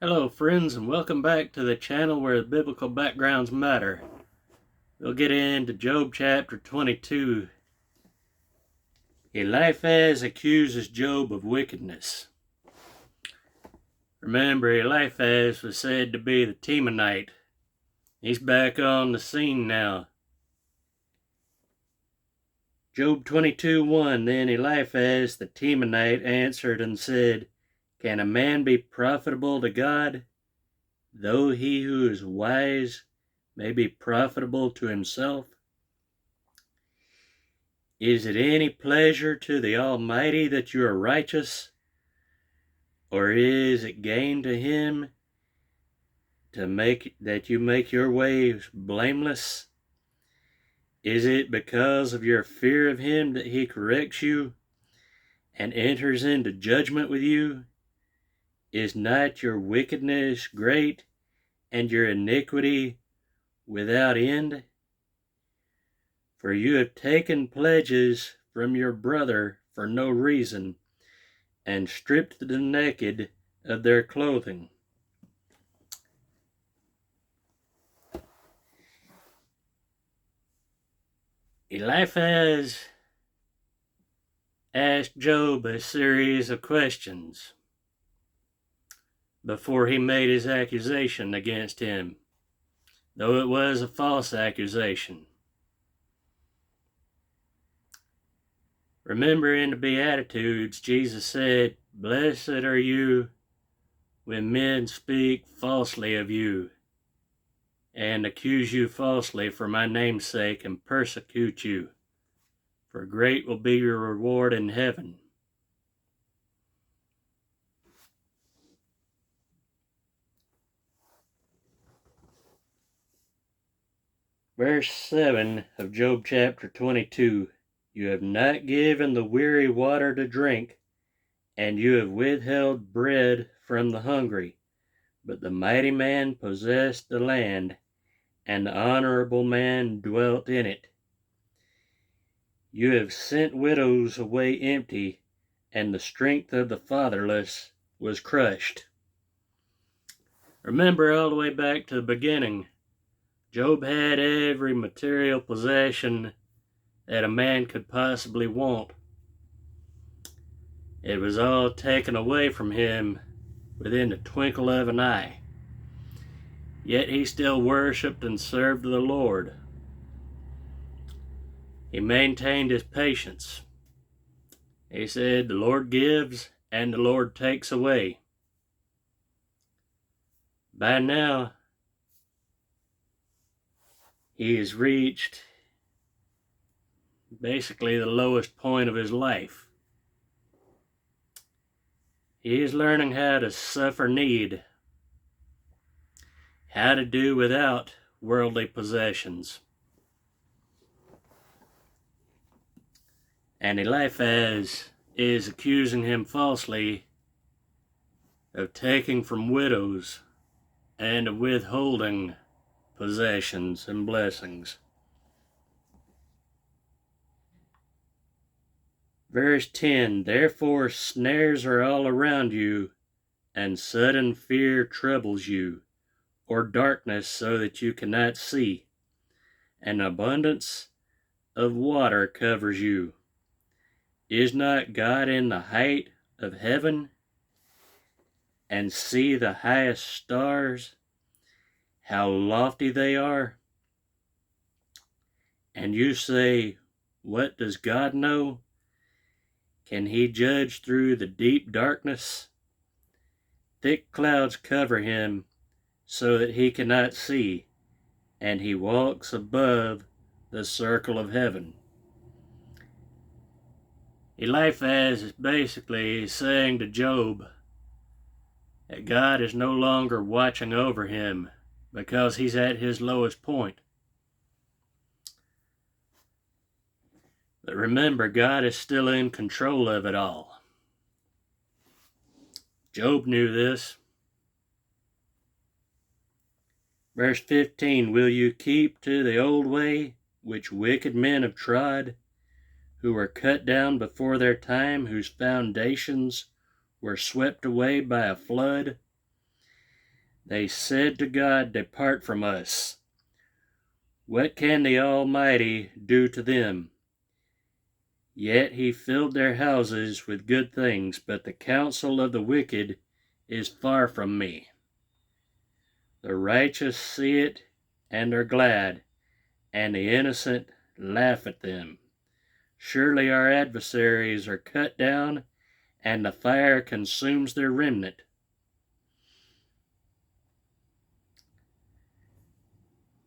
Hello friends, and welcome back to the channel where the biblical backgrounds matter. We'll get into Job chapter 22. Eliphaz accuses Job of wickedness. Remember, Eliphaz was said to be the Temanite. He's back on the scene now. Job 22:1. Then Eliphaz the Temanite answered and said, "Can a man be profitable to God? Though he who is wise may be profitable to himself. Is it any pleasure to the Almighty that you are righteous? Or is it gain to him that you make your ways blameless? Is it because of your fear of him that he corrects you and enters into judgment with you? Is not your wickedness great and your iniquity without end? For you have taken pledges from your brother for no reason, and stripped the naked of their clothing." Eliphaz asked Job a series of questions before he made his accusation against him, though it was a false accusation. Remember, in the Beatitudes, Jesus said, "Blessed are you when men speak falsely of you and accuse you falsely for my name's sake and persecute you, for great will be your reward in heaven." Verse 7 of Job chapter 22. You have not given the weary water to drink, and you have withheld bread from the hungry. But the mighty man possessed the land, and the honorable man dwelt in it. You have sent widows away empty, and the strength of the fatherless was crushed. Remember, all the way back to the beginning, Job had every material possession that a man could possibly want. It was all taken away from him within the twinkle of an eye. Yet he still worshipped and served the Lord. He maintained his patience. He said, "The Lord gives and the Lord takes away." By now, he has reached basically the lowest point of his life. He is learning how to suffer need, how to do without worldly possessions. And Eliphaz is accusing him falsely of taking from widows and of withholding possessions and blessings. Verse 10. Therefore snares are all around you, and sudden fear troubles you, or darkness so that you cannot see. An abundance of water covers you. Is not God in the height of heaven? And see the highest stars, how lofty they are? And you say, what does God know? Can he judge through the deep darkness? Thick clouds cover him so that he cannot see, and he walks above the circle of heaven. Eliphaz is basically saying to Job that God is no longer watching over him because he's at his lowest point. But remember, God is still in control of it all. Job knew this. Verse 15, will you keep to the old way which wicked men have trod, who were cut down before their time, whose foundations were swept away by a flood? They said to God, "Depart from us. What can the Almighty do to them?" Yet he filled their houses with good things, but the counsel of the wicked is far from me. The righteous see it and are glad, and the innocent laugh at them. Surely our adversaries are cut down, and the fire consumes their remnant.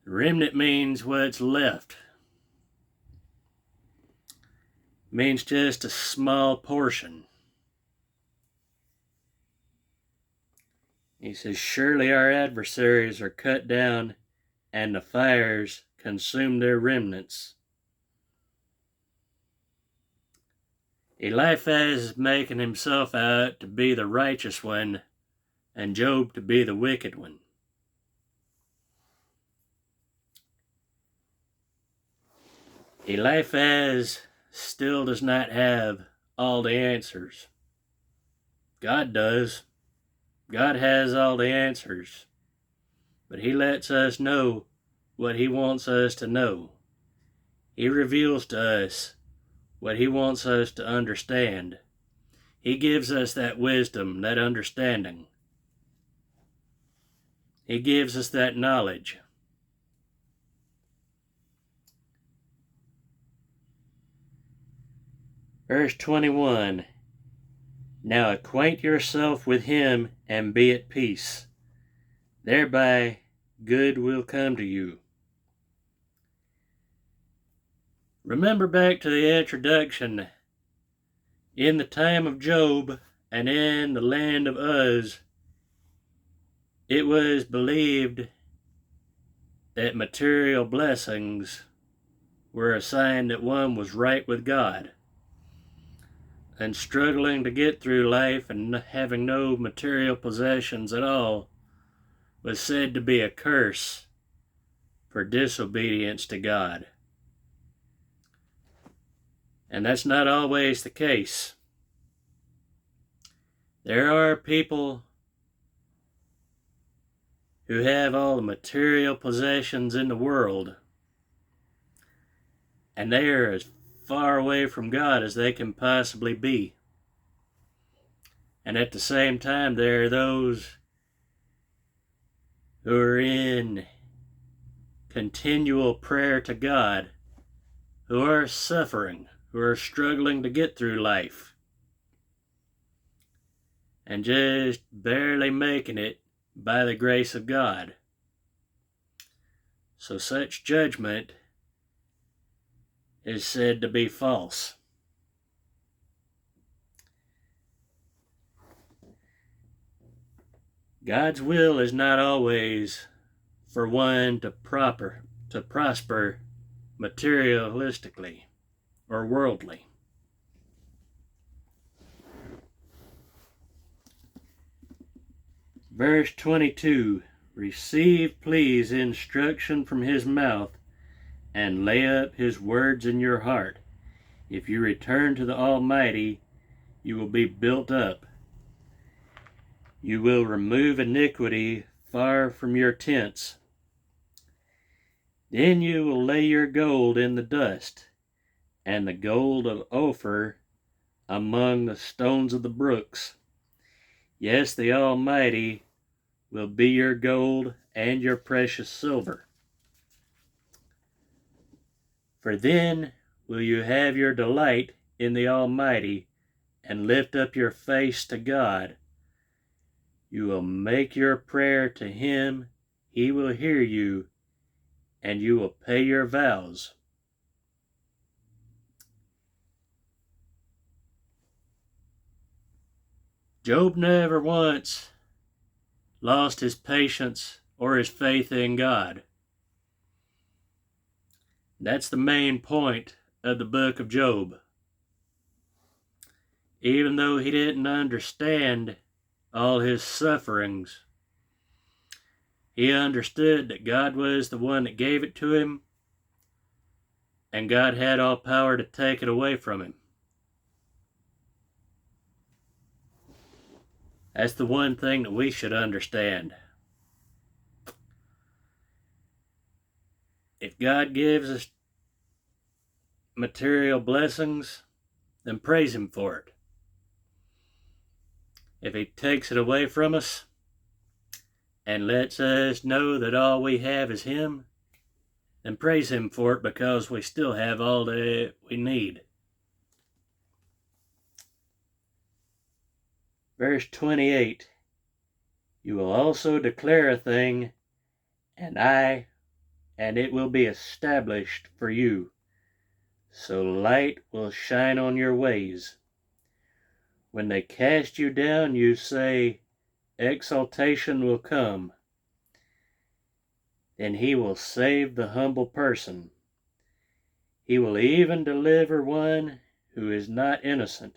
Remnant means what's left. Means just a small portion. He says, surely our adversaries are cut down, and the fires consume their remnants. Eliphaz is making himself out to be the righteous one, and Job to be the wicked one. Eliphaz still does not have all the answers. God does. God has all the answers. But he lets us know what he wants us to know. He reveals to us what he wants us to understand. He gives us that wisdom, that understanding. He gives us that knowledge. Verse 21. Now acquaint yourself with him and be at peace. Thereby good will come to you. Remember back to the introduction. In the time of Job and in the land of Uz, it was believed that material blessings were a sign that one was right with God. And struggling to get through life and having no material possessions at all was said to be a curse for disobedience to God. And that's not always the case. There are people who have all the material possessions in the world, and they are as far away from God as they can possibly be. And at the same time, there are those who are in continual prayer to God, who are suffering, who are struggling to get through life, and just barely making it by the grace of God. So such judgment is said to be false. God's will is not always for one to prosper materialistically or worldly. Verse 22, receive, please, instruction from his mouth, and lay up his words in your heart. If you return to the Almighty, you will be built up. You will remove iniquity far from your tents. Then you will lay your gold in the dust, and the gold of Ophir among the stones of the brooks. Yes, the Almighty will be your gold and your precious silver. For then will you have your delight in the Almighty, and lift up your face to God. You will make your prayer to him, he will hear you, and you will pay your vows. Job never once lost his patience or his faith in God. That's the main point of the book of Job. Even though he didn't understand all his sufferings, he understood that God was the one that gave it to him, and God had all power to take it away from him. That's the one thing that we should understand. If God gives us material blessings, then praise Him for it. If He takes it away from us and lets us know that all we have is Him, then praise Him for it, because we still have all that we need. Verse 28, you will also declare a thing, and it will be established for you. So light will shine on your ways. When they cast you down, you say, exaltation will come. Then He will save the humble person. He will even deliver one who is not innocent.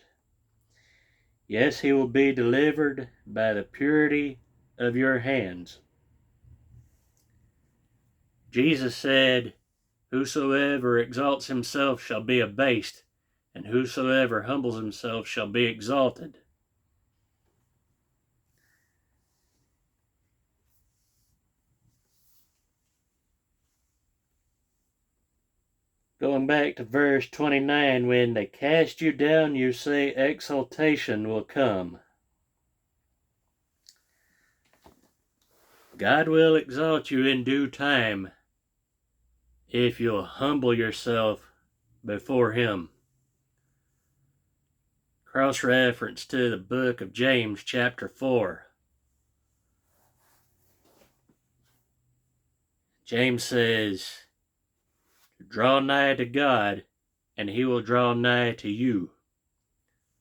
Yes, he will be delivered by the purity of your hands. Jesus said, whosoever exalts himself shall be abased, and whosoever humbles himself shall be exalted. Going back to verse 29, when they cast you down, you say exaltation will come. God will exalt you in due time if you'll humble yourself before Him. Cross-reference to the book of James, chapter 4. James says, draw nigh to God, and He will draw nigh to you.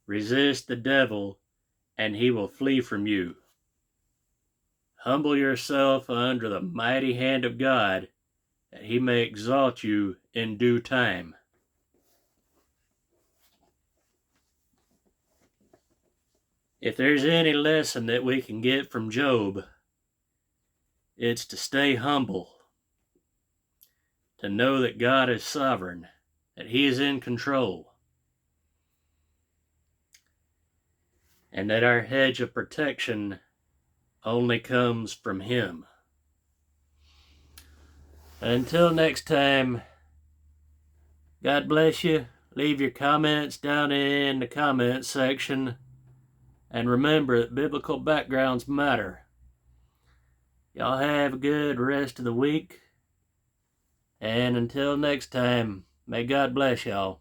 Resist the devil, and he will flee from you. Humble yourself under the mighty hand of God, that He may exalt you in due time. If there's any lesson that we can get from Job, it's to stay humble, to know that God is sovereign, that He is in control, and that our hedge of protection only comes from Him. Until next time, God bless you. Leave your comments down in the comments section, and remember that biblical backgrounds matter. Y'all have a good rest of the week, and until next time, may God bless y'all.